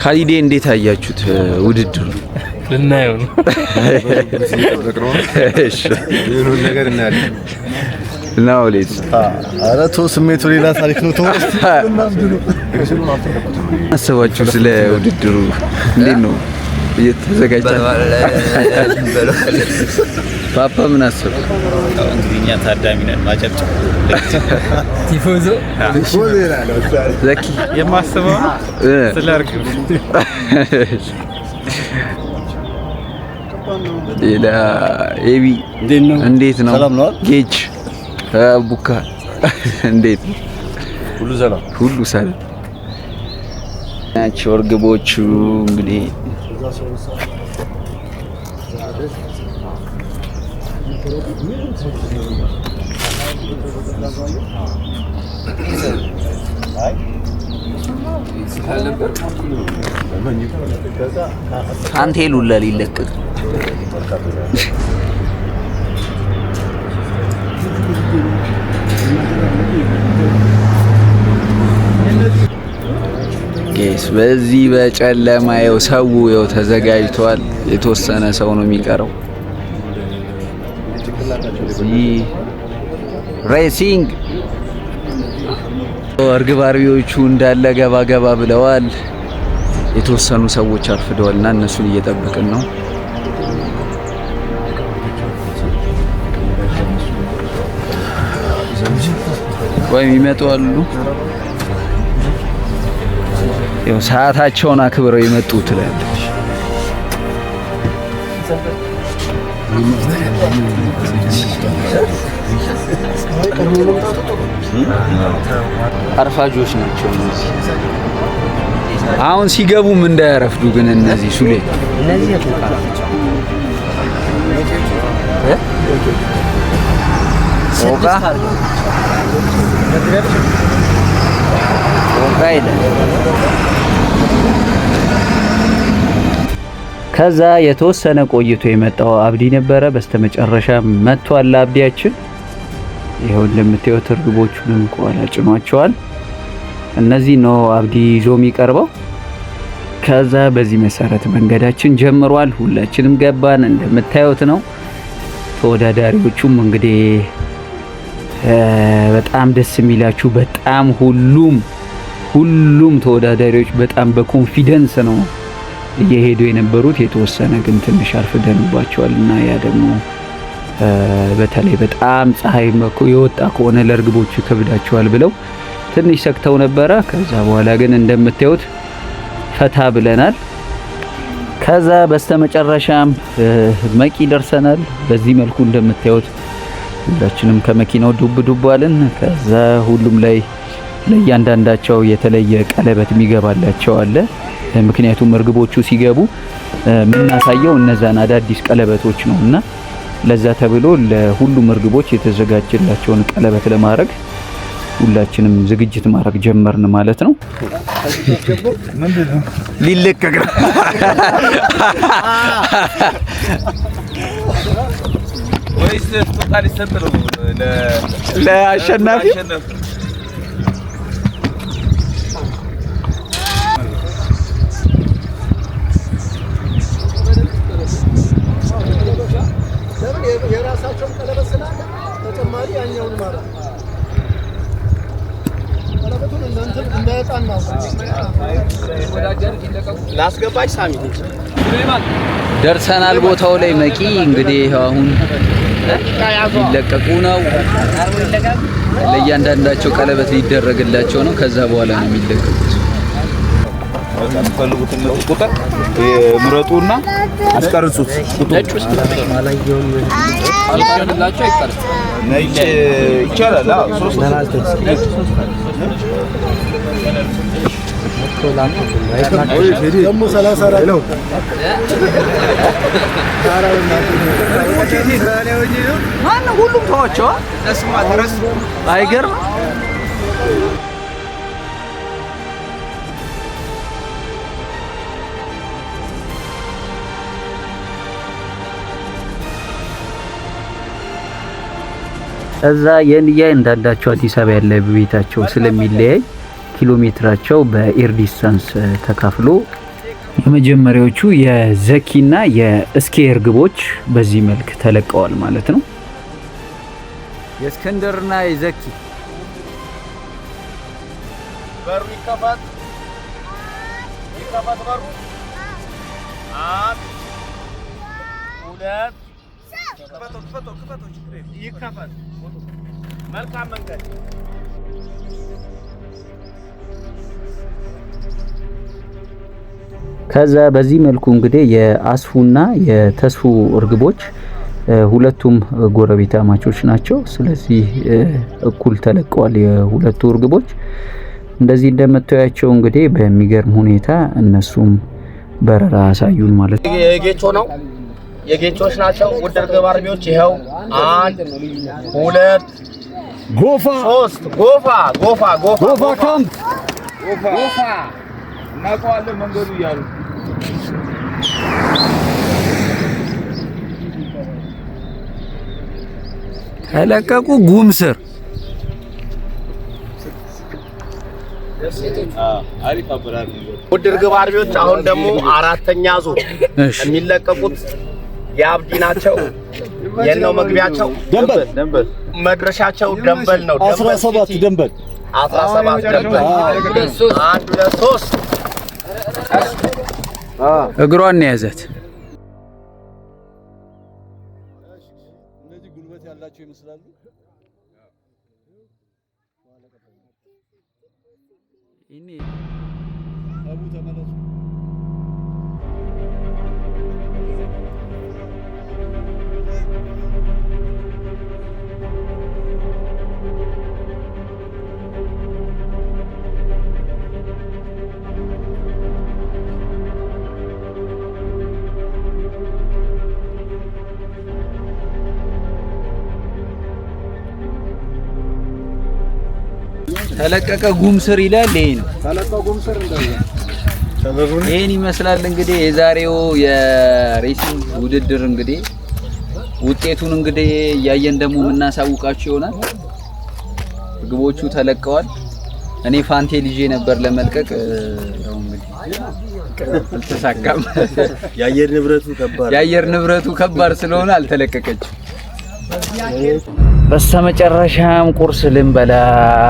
ካሊዴ እንዴት አያችሁት ውድድሩ? ልናየው ነው። እሺ ይሁን ነገር እናያለን። ነው ሌት ኧረ ተው ስሜቱ ሌላ ታሪክ ነው። ተው አሰባችሁ ስለ ውድድሩ እንዴት ነው እየተዘጋጃችሁ? ፓፓ ምን አሰብ? እንግዲህ እኛ ታዳሚ ነን። ማጨብጨብ ቲፎዞ ይላል ዘኪ የማስበው ስለ እርግብ ሌላ ኤቢ እንዴት ነው? ሰላም ነው። ጌች ቡካ እንዴት ነው? ሁሉ ሰላም ናቸው። እርግቦቹ እንግዲህ ካንቴሉ ለሊለቀቅ ጌስ በዚህ በጨለማው ሰው ተዘጋጅቷል። የተወሰነ ሰው ነው የሚቀረው። ሬሲንግ እርግብ አርቢዎቹ እንዳለ ገባ ገባ ብለዋል። የተወሰኑ ሰዎች አርፍደዋልና እነሱን እየጠበቅን ነው። ወይም ይመጡ አሉ። ያው ሰዓታቸውን አክብረው ይመጡ ትላለች። አርፋጆች ናቸው እነዚህ። አሁን ሲገቡም እንዳያረፍዱ ግን እነዚህ ሱሌ እነዚህ ከዛ የተወሰነ ቆይቶ የመጣው አብዲ ነበረ። በስተመጨረሻ መጥቷል አብዲያችን። ይሄው እንደምታዩት እርግቦቹንም ቆላ ጭኗቸዋል። እነዚህ ነው አብዲ ይዞ የሚቀርበው። ከዛ በዚህ መሰረት መንገዳችን ጀምሯል። ሁላችንም ገባን። እንደምታዩት ነው። ተወዳዳሪዎቹም እንግዲህ በጣም ደስ የሚላችሁ በጣም ሁሉም ተወዳዳሪዎች በጣም በኮንፊደንስ ነው እየሄዱ የነበሩት። የተወሰነ ግን ትንሽ አርፍደንባቸዋልና ያ ደግሞ በተለይ በጣም ፀሐይ የወጣ ከሆነ ለእርግቦቹ ይከብዳቸዋል ብለው ትንሽ ሰክተው ነበረ። ከዛ በኋላ ግን እንደምታዩት ፈታ ብለናል። ከዛ በስተመጨረሻም መቂ ደርሰናል። በዚህ መልኩ እንደምታዩት ሁላችንም ከመኪናው ዱብ አለን። ከዛ ሁሉም ላይ ለእያንዳንዳቸው የተለየ ቀለበት የሚገባላቸው አለ። ምክንያቱም እርግቦቹ ሲገቡ የምናሳየው እነዛን አዳዲስ ቀለበቶች ነውና ለዛ ተብሎ ለሁሉም እርግቦች የተዘጋጀላቸውን ቀለበት ለማድረግ ሁላችንም ዝግጅት ማድረግ ጀመርን ማለት ነው። ሊለቀቅ ነው። ወይስ ቶታሊ ሰጥሮ ለአሸናፊ የራሳቸው ቀለበት ስላለ ተጨማሪ ያኛውን ማለት ቀለበቱን እናንተ እንዳያጣና ላስገባች ሳሚ ደርሰናል ቦታው ላይ መቂ እንግዲህ አሁን ሊለቀቁ ነው። ለእያንዳንዳቸው ቀለበት ሊደረግላቸው ነው። ከዛ በኋላ ነው የሚለቀቁት። ፈልጉትን ቁጥር ምረጡና አስቀርጹት። ነጭ ውስጥ ማላየውም አልቻላችሁ አይቀርም። ነጭ ይቻላል። አዎ 3 ሁሉም ተዋቸው አይገርም። እዛ የንያ እንዳላቸው አዲስ አበባ ያለ ቤታቸው ስለሚለያይ ኪሎ ሜትራቸው በኤር ዲስታንስ ተካፍሎ የመጀመሪያዎቹ የዘኪና የእስኬ እርግቦች በዚህ መልክ ተለቀዋል ማለት ነው። የእስከንደርና የዘኪ በሩ ይከፈት በሩ። አንድ ሁለት ይከፈት። መልካም መንገድ። ከዛ በዚህ መልኩ እንግዲህ የአስፉና የተስፉ እርግቦች ሁለቱም ጎረቤታማቾች ናቸው። ስለዚህ እኩል ተለቀዋል የሁለቱ እርግቦች። እንደዚህ እንደምታዩቸው እንግዲህ በሚገርም ሁኔታ እነሱም በረራ አሳዩን ማለት ነው። የጌቾ ነው፣ የጌቾች ናቸው ውድ እርግብ አርቢዎች። ይኸው አንድ ሁለት ጎፋ ሶስት ጎፋ ካምፕ ጎፋ እናውቀዋለን መንገዱ እያሉ ተለቀቁ። ጉምስር ውድ እርግብ አርቢዎች አሁን ደግሞ አራተኛ ዙር የሚለቀቁት የአብዲ ናቸው። የነው መግቢያቸው ደንበል መድረሻቸው ደንበል ነው። 17 ደንበል 17 ደንበል 1 2 3 እግሯን ያዘት። እነዚህ ጉልበት ያላቸው ይመስላሉ። ታቡ ተመለሱ። ተለቀቀ ጉምስር ይላል። ይሄ ነው ተለቀቀ ጉምስር እንደዛ ይሄን ይመስላል እንግዲህ የዛሬው የሬሲንግ ውድድር እንግዲህ ውጤቱን እንግዲህ ያየን ደግሞ የምናሳውቃችሁ ይሆናል። ግቦቹ ተለቀዋል። እኔ ፋንቴል ይዤ ነበር ለመልቀቅ ያው እንግዲህ አልተሳካም። የአየር ንብረቱ ከባድ ስለሆነ አልተለቀቀችም። በስተመጨረሻም ቁርስ ልንበላ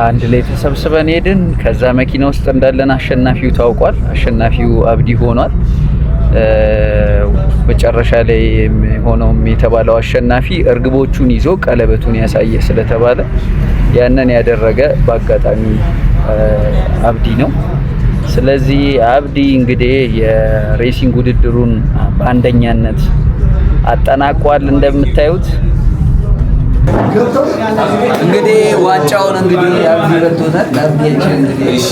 አንድ ላይ ተሰብስበን ሄድን። ከዛ መኪና ውስጥ እንዳለን አሸናፊው ታውቋል። አሸናፊው አብዲ ሆኗል። መጨረሻ ላይ ሆኖም የተባለው አሸናፊ እርግቦቹን ይዞ ቀለበቱን ያሳየ ስለተባለ ያንን ያደረገ በአጋጣሚ አብዲ ነው። ስለዚህ አብዲ እንግዲህ የሬሲንግ ውድድሩን በአንደኛነት አጠናቋል። እንደምታዩት እንግዲህ ዋንጫውን እንግዲህ አብዲ በልቶታል። አብዲያችን እንግዲህ እሺ